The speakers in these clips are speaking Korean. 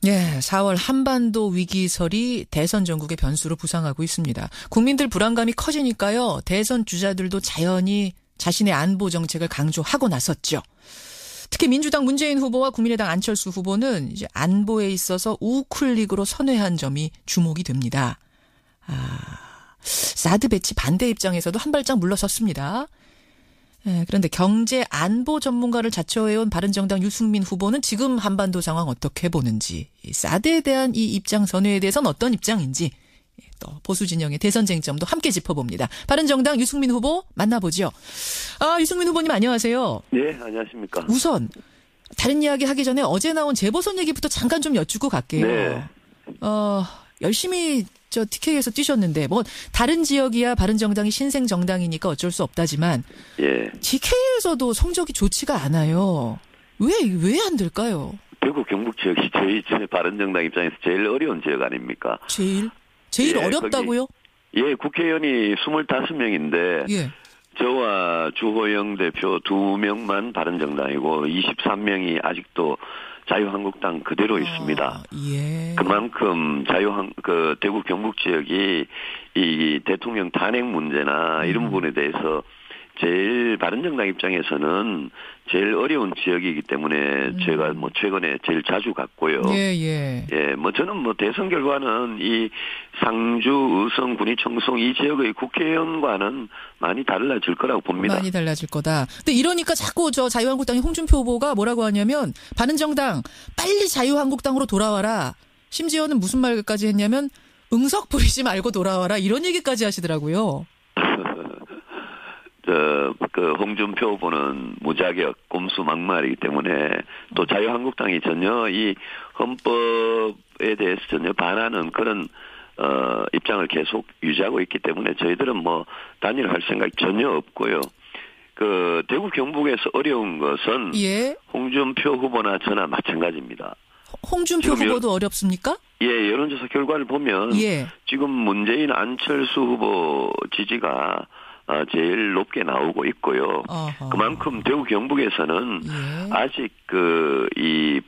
예, 4월 한반도 위기설이 대선 전국의 변수로 부상하고 있습니다. 국민들 불안감이 커지니까요. 대선 주자들도 자연히 자신의 안보 정책을 강조하고 나섰죠. 특히 민주당 문재인 후보와 국민의당 안철수 후보는 이제 안보에 있어서 우클릭으로 선회한 점이 주목이 됩니다. 사드 배치 반대 입장에서도 한 발짝 물러섰습니다. 그런데 경제 안보 전문가를 자처해온 바른정당 유승민 후보는 지금 한반도 상황 어떻게 보는지, 사드에 대한 이 입장 선회에 대해서는 어떤 입장인지, 또 보수 진영의 대선 쟁점도 함께 짚어봅니다. 바른정당 유승민 후보 만나보죠. 유승민 후보님 안녕하세요. 네, 안녕하십니까. 우선 다른 이야기 하기 전에 어제 나온 재보선 얘기부터 잠깐 좀 여쭙고 갈게요. 네. 열심히 TK에서 뛰셨는데 뭐 다른 지역이야 바른정당이 신생 정당이니까 어쩔 수 없다지만 예. TK에서도 성적이 좋지가 않아요. 왜 안 될까요? 대구 경북 지역이 저희 바른정당 입장에서 제일 어려운 지역 아닙니까? 제일 예, 어렵다고요? 예, 국회의원이 25명인데 예. 저와 주호영 대표 2명만 바른정당이고 23명이 아직도 자유한국당 그대로 있습니다. 예. 그만큼 대구 경북 지역이 이 대통령 탄핵 문제나 이런 부분에 대해서 제일 바른정당 입장에서는 제일 어려운 지역이기 때문에 제가 뭐 최근에 제일 자주 갔고요. 예. 예, 뭐 저는 뭐 대선 결과는 이 상주, 의성, 군위, 청송 이 지역의 국회의원과는 많이 달라질 거라고 봅니다. 많이 달라질 거다. 근데 이러니까 자꾸 자유한국당의 홍준표 후보가 뭐라고 하냐면 바른정당 빨리 자유한국당으로 돌아와라. 심지어는 무슨 말까지 했냐면 응석 부리지 말고 돌아와라. 이런 얘기까지 하시더라고요. 홍준표 후보는 무자격, 꼼수 막말이기 때문에 또 자유한국당이 전혀 이 헌법에 대해서 전혀 반하는 그런 입장을 계속 유지하고 있기 때문에 저희들은 뭐 단일화할 생각이 전혀 없고요. 대구 경북에서 어려운 것은 예. 홍준표 후보나 저나 마찬가지입니다. 홍준표 후보도 어렵습니까? 예, 여론조사 결과를 보면 지금 문재인 안철수 후보 지지가 제일 높게 나오고 있고요. 그만큼 대구 경북에서는 아직 이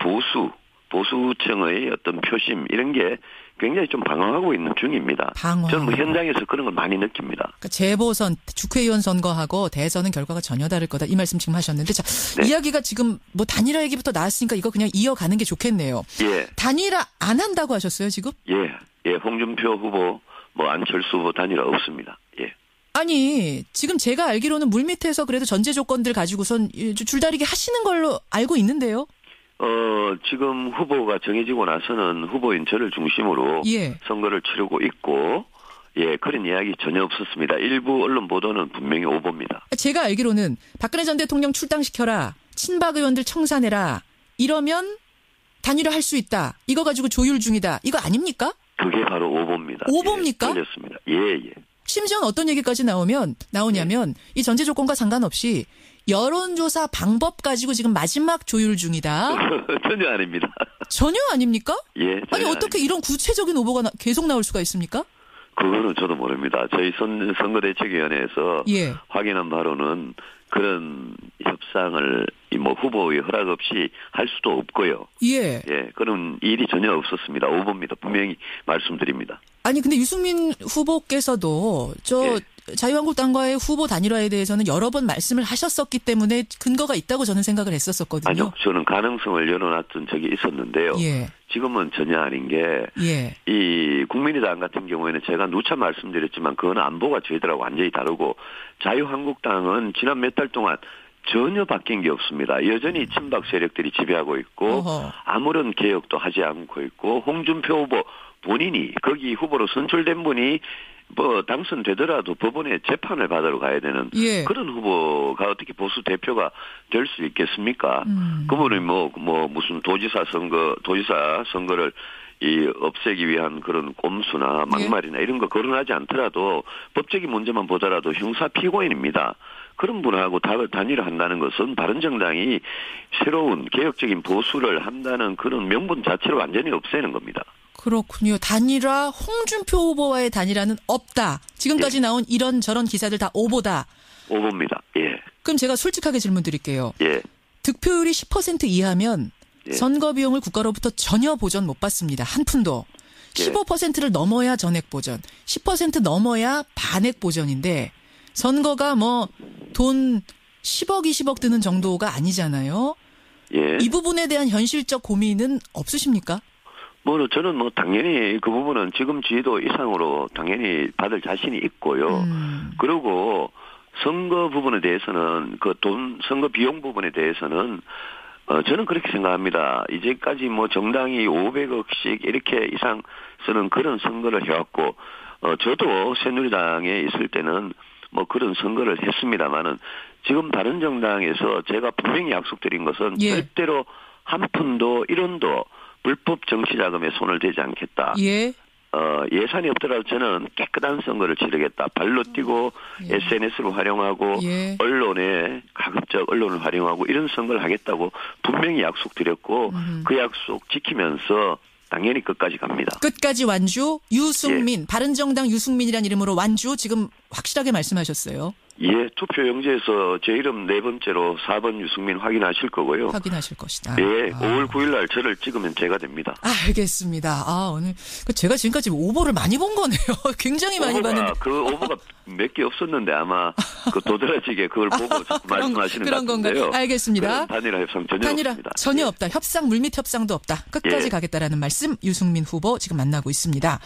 보수층의 어떤 표심 이런 게 굉장히 좀 방황하고 있는 중입니다. 저는 뭐 현장에서 그런 걸 많이 느낍니다. 그러니까 재보선, 국회의원 선거하고 대선은 결과가 전혀 다를 거다. 이 말씀 지금 하셨는데, 자, 네. 이야기가 지금 뭐 단일화 얘기부터 나왔으니까 이거 그냥 이어가는 게 좋겠네요. 예. 단일화 안 한다고 하셨어요, 지금? 예, 홍준표 후보, 뭐 안철수 후보 단일화 없습니다. 예. 아니, 지금 제가 알기로는 물밑에서 그래도 전제 조건들 가지고선 줄다리기 하시는 걸로 알고 있는데요. 지금 후보가 정해지고 나서는 후보인 저를 중심으로 선거를 치르고 있고, 그런 이야기 전혀 없었습니다. 일부 언론 보도는 분명히 오보입니다. 제가 알기로는 박근혜 전 대통령 출당시켜라, 친박 의원들 청산해라, 이러면 단일화 할 수 있다. 이거 가지고 조율 중이다. 이거 아닙니까? 그게 바로 오보입니다. 오보입니까? 틀렸습니다. 예. 심지어는 어떤 얘기까지 나오냐면 이 전제 조건과 상관없이 여론조사 방법 가지고 지금 마지막 조율 중이다. 전혀 아닙니다. 전혀 아닙니까? 예. 아니 어떻게 이런 구체적인 오보가 계속 나올 수가 있습니까? 그거는 저도 모릅니다. 저희 선거대책위원회에서 확인한 바로는 그런 협상을 뭐 후보의 허락 없이 할 수도 없고요. 예, 그런 일이 전혀 없었습니다. 오보입니다. 분명히 말씀드립니다. 아니 근데 유승민 후보께서도 자유한국당과의 후보 단일화에 대해서는 여러 번 말씀을 하셨었기 때문에 근거가 있다고 저는 생각을 했었거든요. 아니요. 저는 가능성을 열어놨던 적이 있었는데요. 지금은 전혀 아닌 게 이 국민의당 같은 경우에는 제가 누차 말씀드렸지만 그건 안보가 저희들하고 완전히 다르고 자유한국당은 지난 몇 달 동안 전혀 바뀐 게 없습니다. 여전히 친박 세력들이 지배하고 있고 아무런 개혁도 하지 않고 있고 홍준표 후보 본인이 거기 후보로 선출된 분이 뭐 당선되더라도 법원에 재판을 받으러 가야 되는 그런 후보가 어떻게 보수 대표가 될 수 있겠습니까? 그분이 뭐 무슨 도지사 선거를 없애기 위한 그런 꼼수나 막말이나 이런 거 거론하지 않더라도 법적인 문제만 보더라도 형사 피고인입니다. 그런 분하고 단일화 한다는 것은 바른정당이 새로운 개혁적인 보수를 한다는 그런 명분 자체를 완전히 없애는 겁니다. 그렇군요. 단일화, 홍준표 후보와의 단일화는 없다. 지금까지 나온 이런저런 기사들 다 오보다. 오보입니다. 그럼 제가 솔직하게 질문 드릴게요. 예. 득표율이 10% 이하면 예. 선거 비용을 국가로부터 전혀 보전 못 받습니다. 한 푼도. 15%를 넘어야 전액 보전, 10% 넘어야 반액 보전인데 선거가 뭐 돈 10억, 20억 드는 정도가 아니잖아요. 예. 이 부분에 대한 현실적 고민은 없으십니까? 저는 당연히 그 부분은 지금 지도 이상으로 당연히 받을 자신이 있고요. 그리고 선거 부분에 대해서는 선거 비용 부분에 대해서는 저는 그렇게 생각합니다. 이제까지 정당이 500억씩 이렇게 이상 쓰는 그런 선거를 해왔고, 저도 새누리당에 있을 때는 그런 선거를 했습니다만은 지금 바른정당에서 제가 분명히 약속드린 것은 절대로 한 푼도 1원도 불법 정치자금에 손을 대지 않겠다. 예산이 없더라도 저는 깨끗한 선거를 치르겠다. 발로 뛰고 SNS를 활용하고 언론에 가급적 언론을 활용하고 이런 선거를 하겠다고 분명히 약속드렸고 그 약속 지키면서 당연히 끝까지 갑니다. 끝까지 완주 유승민 바른정당 유승민이라는 이름으로 완주 지금 확실하게 말씀하셨어요. 예, 투표용지에서 제 이름 4번째로 4번 유승민 확인하실 거고요. 확인하실 것이다. 예, 5월 9일 날 저를 찍으면 제가 됩니다. 알겠습니다. 오늘 제가 지금까지 오보를 많이 본 거네요. 굉장히 많이 봤는데. 그 오보가 몇 개 없었는데 아마 도드라지게 그걸 보고 자꾸 말씀하시는 것 같은데요. 건가요? 알겠습니다. 단일화 협상 전혀 없습니다. 전혀 없다. 협상 물밑 협상도 없다. 끝까지 가겠다라는 말씀 유승민 후보 지금 만나고 있습니다.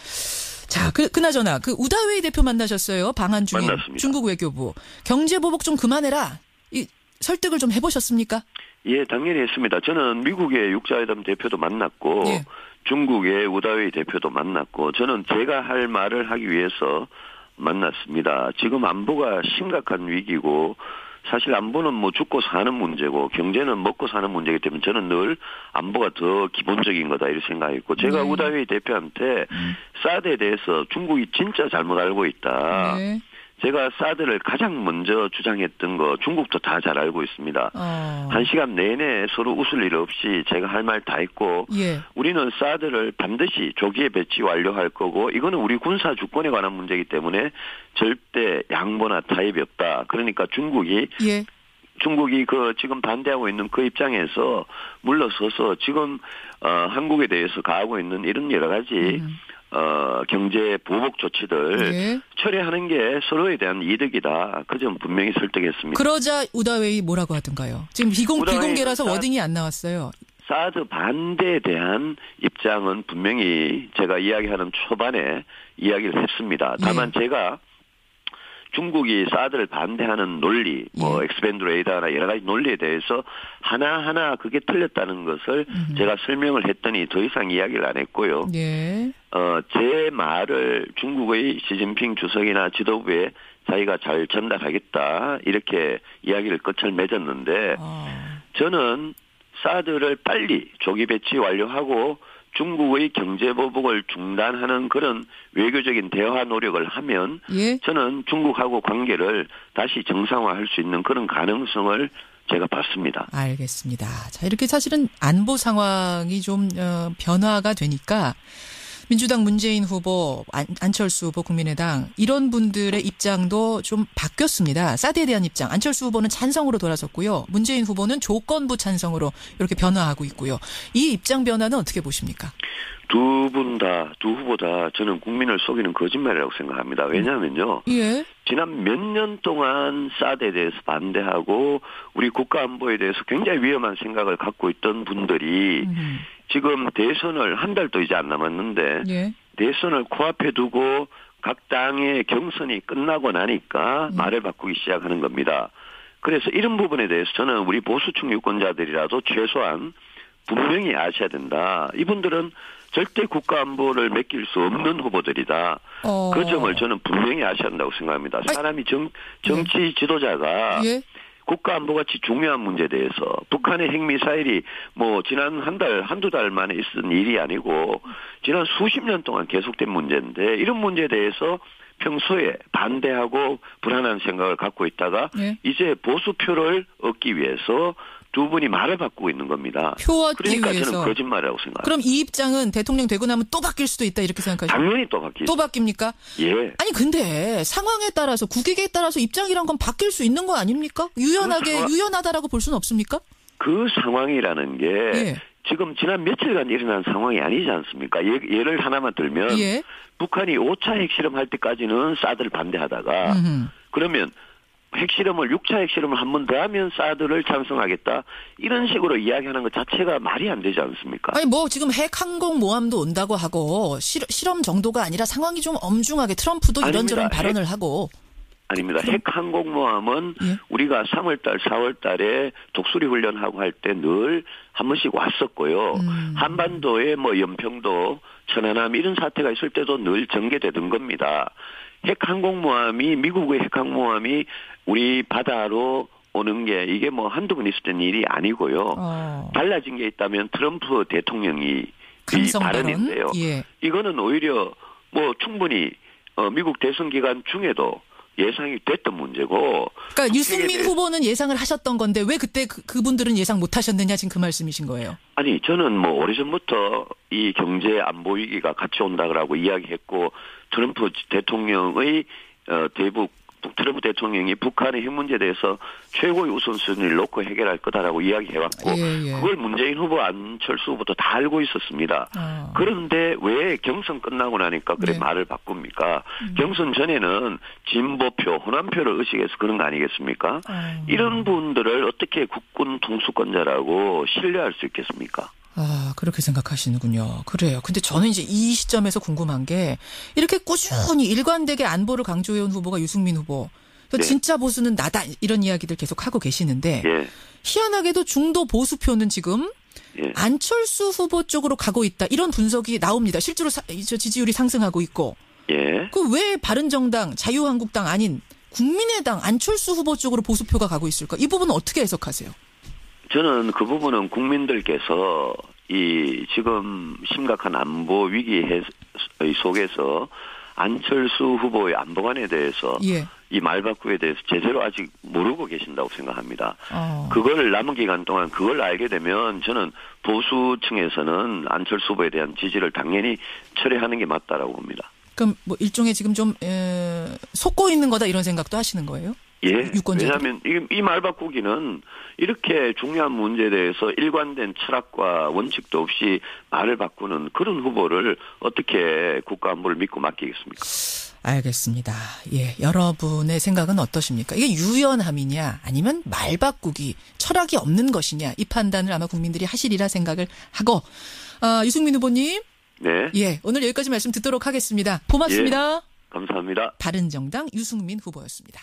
자, 그나저나 우다웨이 대표 만나셨어요. 방한 중인 만났습니다. 중국 외교부. 경제 보복 좀 그만해라. 설득을 좀 해보셨습니까? 예, 당연히 했습니다. 저는 미국의 육자회담 대표도 만났고 중국의 우다웨이 대표도 만났고 저는 제가 할 말을 하기 위해서 만났습니다. 지금 안보가 심각한 위기고 사실 안보는 죽고 사는 문제고 경제는 먹고 사는 문제이기 때문에 저는 늘 안보가 더 기본적인 거다 이렇게 생각했고 제가 우다웨이 대표한테 사드에 대해서 중국이 진짜 잘못 알고 있다. 제가 사드를 가장 먼저 주장했던 거 중국도 다 잘 알고 있습니다. 1시간 내내 서로 웃을 일 없이 제가 할 말 다 했고 우리는 사드를 반드시 조기에 배치 완료할 거고 이거는 우리 군사 주권에 관한 문제이기 때문에 절대 양보나 타협이 없다. 그러니까 중국이 지금 반대하고 있는 그 입장에서 물러서서 지금 한국에 대해서 가하고 있는 이런 여러 가지 경제 보복 조치들 처리하는 게 서로에 대한 이득이다. 그 점 분명히 설득했습니다. 그러자 우다웨이 뭐라고 하던가요? 지금 비공개라서 워딩이 안 나왔어요. 사드 반대에 대한 입장은 분명히 제가 이야기하는 초반에 이야기를 했습니다. 다만 제가 중국이 사드를 반대하는 논리, 엑스밴드 레이더나 여러 가지 논리에 대해서 하나하나 그게 틀렸다는 것을 제가 설명을 했더니 더 이상 이야기를 안 했고요. 제 말을 중국의 시진핑 주석이나 지도부에 자기가 잘 전달하겠다 이렇게 이야기를 끝을 맺었는데 저는 사드를 빨리 조기 배치 완료하고 중국의 경제 보복을 중단하는 그런 외교적인 대화 노력을 하면 저는 중국하고 관계를 다시 정상화할 수 있는 그런 가능성을 제가 봤습니다. 알겠습니다. 자, 이렇게 사실은 안보 상황이 좀 변화가 되니까 민주당 문재인 후보, 안철수 후보 국민의당 이런 분들의 입장도 좀 바뀌었습니다. 사드에 대한 입장. 안철수 후보는 찬성으로 돌아섰고요. 문재인 후보는 조건부 찬성으로 이렇게 변화하고 있고요. 이 입장 변화는 어떻게 보십니까? 두 후보 다 저는 국민을 속이는 거짓말이라고 생각합니다. 왜냐하면요. 지난 몇 년 동안 사드에 대해서 반대하고 우리 국가 안보에 대해서 굉장히 위험한 생각을 갖고 있던 분들이 지금 대선을 한 달도 이제 안 남았는데 대선을 코앞에 두고 각 당의 경선이 끝나고 나니까 말을 바꾸기 시작하는 겁니다. 그래서 이런 부분에 대해서 저는 우리 보수층 유권자들이라도 최소한 분명히 아셔야 된다. 이분들은 절대 국가 안보를 맡길 수 없는 후보들이다. 그 점을 저는 분명히 아셔야 한다고 생각합니다. 사람이 정치 지도자가 국가 안보같이 중요한 문제에 대해서 북한의 핵미사일이 지난 한두 달 만에 있은 일이 아니고 지난 수십 년 동안 계속된 문제인데 이런 문제에 대해서 평소에 반대하고 불안한 생각을 갖고 있다가 이제 보수표를 얻기 위해서 두 분이 말을 바꾸고 있는 겁니다. 표 얻기 그러니까 위해서. 저는 거짓말이라고 생각합니다. 그럼 이 입장은 대통령 되고 나면 또 바뀔 수도 있다 이렇게 생각하시죠? 당연히 또 바뀌죠. 또 바뀝니까? 아니 근데 상황에 따라서 국익에 따라서 입장이란 건 바뀔 수 있는 거 아닙니까? 유연하다라고 볼 수는 없습니까? 그 상황이라는 게 지금 지난 며칠간 일어난 상황이 아니지 않습니까? 예를 하나만 들면 예. 북한이 5차 핵실험 할 때까지는 사드를 반대하다가 그러면 핵실험을 6차 핵실험을 한 번 더 하면 사드를 찬성하겠다 이런 식으로 이야기하는 것 자체가 말이 안 되지 않습니까? 아니 뭐 지금 핵 항공모함도 온다고 하고 실험 정도가 아니라 상황이 좀 엄중하게 트럼프도 이런저런 발언을 하고. 아닙니다. 핵 항공모함은 예? 우리가 3월달, 4월달에 독수리 훈련하고 할 때 늘 한 번씩 왔었고요. 한반도에 뭐 연평도, 천안함 이런 사태가 있을 때도 늘 전개되던 겁니다. 핵 항공모함이 미국의 핵 항공모함이 우리 바다로 오는 게 이게 뭐 한두 번 있었던 일이 아니고요. 달라진 게 있다면 트럼프 대통령이 발언인데요. 예. 이거는 오히려 뭐 충분히 미국 대선 기간 중에도 예상이 됐던 문제고. 그러니까 유승민 후보는 예상을 하셨던 건데 왜 그때 그분들은 예상 못 하셨느냐 지금 그 말씀이신 거예요. 아니 저는 뭐 오래전부터 이 경제 안보 위기가 같이 온다고 이야기했고 트럼프 대통령의 트럼프 대통령이 북한의 핵 문제에 대해서 최고의 우선순위를 놓고 해결할 거다라고 이야기해왔고 예. 그걸 문재인 후보 안철수 후보도 다 알고 있었습니다. 그런데 왜 경선 끝나고 나니까 그래 네. 말을 바꿉니까? 경선 전에는 진보표, 호남표를 의식해서 그런 거 아니겠습니까? 이런 분들을 어떻게 국군 통수권자라고 신뢰할 수 있겠습니까? 아, 그렇게 생각하시는군요. 그래요. 근데 저는 이제 이 시점에서 궁금한 게 이렇게 꾸준히 일관되게 안보를 강조해온 후보가 유승민 후보. 네. 진짜 보수는 나다 이런 이야기들 계속 하고 계시는데 네. 희한하게도 중도 보수표는 지금 네. 안철수 후보 쪽으로 가고 있다. 이런 분석이 나옵니다. 실제로 지지율이 상승하고 있고. 예. 그 왜 바른정당, 자유한국당 아닌 국민의당 안철수 후보 쪽으로 보수표가 가고 있을까? 이 부분은 어떻게 해석하세요? 저는 그 부분은 국민들께서 이 지금 심각한 안보 위기 속에서 안철수 후보의 안보관에 대해서 예. 이 말바꾸에 대해서 제대로 아직 모르고 계신다고 생각합니다. 그걸 남은 기간 동안 그걸 알게 되면 저는 보수층에서는 안철수 후보에 대한 지지를 당연히 철회하는 게 맞다라고 봅니다. 그럼 뭐 일종의 지금 좀 속고 있는 거다 이런 생각도 하시는 거예요? 예. 왜냐하면 이 말바꾸기는 이렇게 중요한 문제에 대해서 일관된 철학과 원칙도 없이 말을 바꾸는 그런 후보를 어떻게 국가안보를 믿고 맡기겠습니까? 알겠습니다. 예, 여러분의 생각은 어떠십니까? 이게 유연함이냐 아니면 말바꾸기, 철학이 없는 것이냐 이 판단을 아마 국민들이 하시리라 생각을 하고 유승민 후보님. 네. 예, 오늘 여기까지 말씀 듣도록 하겠습니다. 고맙습니다. 예, 감사합니다. 바른정당 유승민 후보였습니다.